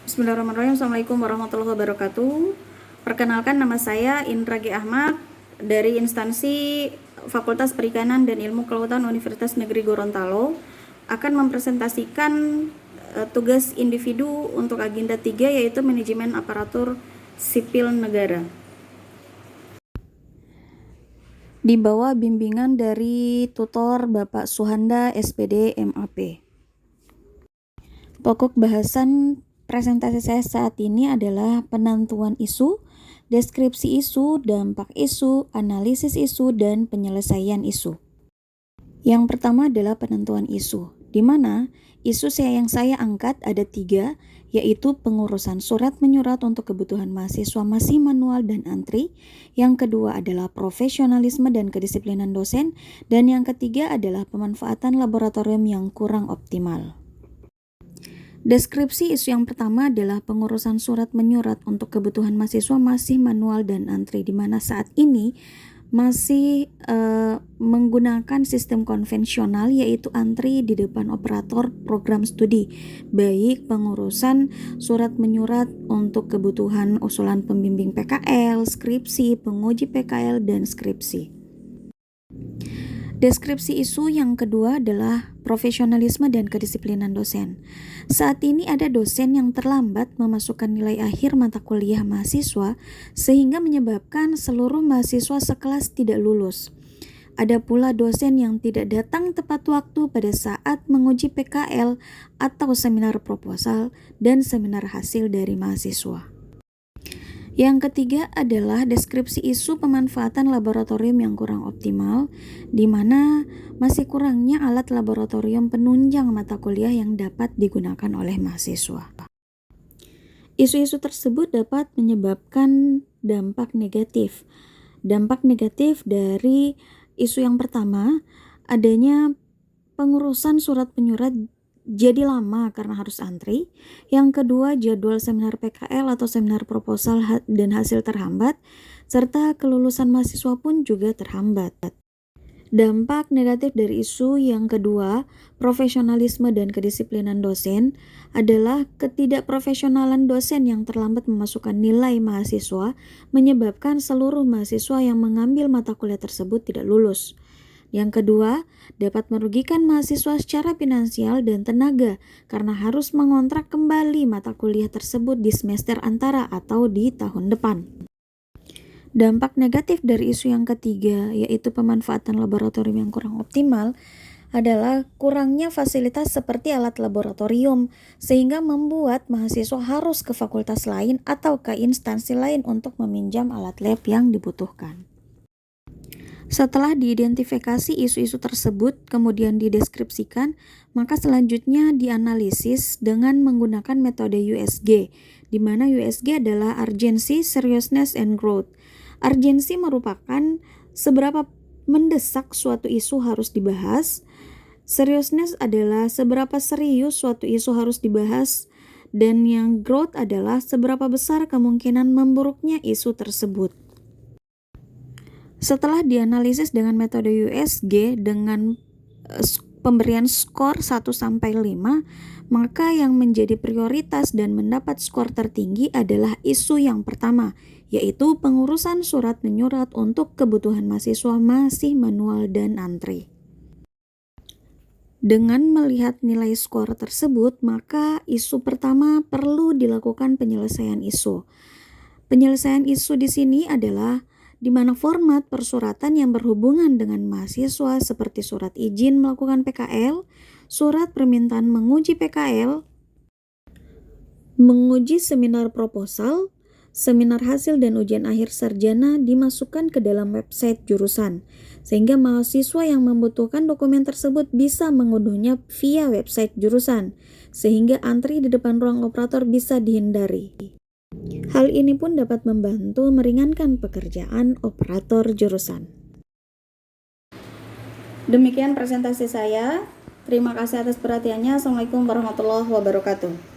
Bismillahirrahmanirrahim. Assalamualaikum warahmatullahi wabarakatuh. Perkenalkan, nama saya Indra G. Ahmad dari instansi Fakultas Perikanan dan Ilmu Kelautan Universitas Negeri Gorontalo, akan mempresentasikan tugas individu untuk agenda 3, yaitu manajemen aparatur sipil negara. Di bawah bimbingan dari tutor Bapak Suhanda, SPD, MAP. Pokok bahasan presentasi saya saat ini adalah penentuan isu, deskripsi isu, dampak isu, analisis isu, dan penyelesaian isu. Yang pertama adalah penentuan isu, di mana isu yang saya angkat ada 3, yaitu pengurusan surat menyurat untuk kebutuhan mahasiswa masih manual dan antri. Yang kedua adalah profesionalisme dan kedisiplinan dosen, dan yang ketiga adalah pemanfaatan laboratorium yang kurang optimal. Deskripsi isu yang pertama adalah pengurusan surat menyurat untuk kebutuhan mahasiswa masih manual dan antri, di mana saat ini masih menggunakan sistem konvensional, yaitu antri di depan operator program studi, baik pengurusan surat menyurat untuk kebutuhan usulan pembimbing PKL, skripsi, penguji PKL, dan skripsi. Deskripsi isu yang kedua adalah profesionalisme dan kedisiplinan dosen. Saat ini ada dosen yang terlambat memasukkan nilai akhir mata kuliah mahasiswa, sehingga menyebabkan seluruh mahasiswa sekelas tidak lulus. Ada pula dosen yang tidak datang tepat waktu pada saat menguji PKL atau seminar proposal dan seminar hasil dari mahasiswa. Yang ketiga adalah deskripsi isu pemanfaatan laboratorium yang kurang optimal, di mana masih kurangnya alat laboratorium penunjang mata kuliah yang dapat digunakan oleh mahasiswa. Isu-isu tersebut dapat menyebabkan dampak negatif. Dampak negatif dari isu yang pertama, adanya pengurusan surat penyurat jadi lama karena harus antri. Yang kedua, jadwal seminar PKL atau seminar proposal dan hasil terhambat, serta kelulusan mahasiswa pun juga terhambat. Dampak negatif dari isu yang kedua, profesionalisme dan kedisiplinan dosen, adalah ketidakprofesionalan dosen yang terlambat memasukkan nilai mahasiswa, menyebabkan seluruh mahasiswa yang mengambil mata kuliah tersebut tidak lulus. Yang kedua, dapat merugikan mahasiswa secara finansial dan tenaga karena harus mengontrak kembali mata kuliah tersebut di semester antara atau di tahun depan. Dampak negatif dari isu yang ketiga, yaitu pemanfaatan laboratorium yang kurang optimal, adalah kurangnya fasilitas seperti alat laboratorium, sehingga membuat mahasiswa harus ke fakultas lain atau ke instansi lain untuk meminjam alat lab yang dibutuhkan. Setelah diidentifikasi isu-isu tersebut, kemudian dideskripsikan, maka selanjutnya dianalisis dengan menggunakan metode USG, di mana USG adalah Urgency, Seriousness, and Growth. Urgency merupakan seberapa mendesak suatu isu harus dibahas. Seriousness adalah seberapa serius suatu isu harus dibahas. Dan yang growth adalah seberapa besar kemungkinan memburuknya isu tersebut. Setelah dianalisis dengan metode USG dengan pemberian skor 1-5, maka yang menjadi prioritas dan mendapat skor tertinggi adalah isu yang pertama, yaitu pengurusan surat menyurat untuk kebutuhan mahasiswa masih manual dan antri. Dengan melihat nilai skor tersebut, maka isu pertama perlu dilakukan penyelesaian isu. Penyelesaian isu di sini adalah di mana format persuratan yang berhubungan dengan mahasiswa seperti surat izin melakukan PKL, surat permintaan menguji PKL, menguji seminar proposal, seminar hasil dan ujian akhir sarjana dimasukkan ke dalam website jurusan, sehingga mahasiswa yang membutuhkan dokumen tersebut bisa mengunduhnya via website jurusan, sehingga antri di depan ruang operator bisa dihindari. Hal ini pun dapat membantu meringankan pekerjaan operator jurusan. Demikian presentasi saya. Terima kasih atas perhatiannya. Assalamualaikum warahmatullahi wabarakatuh.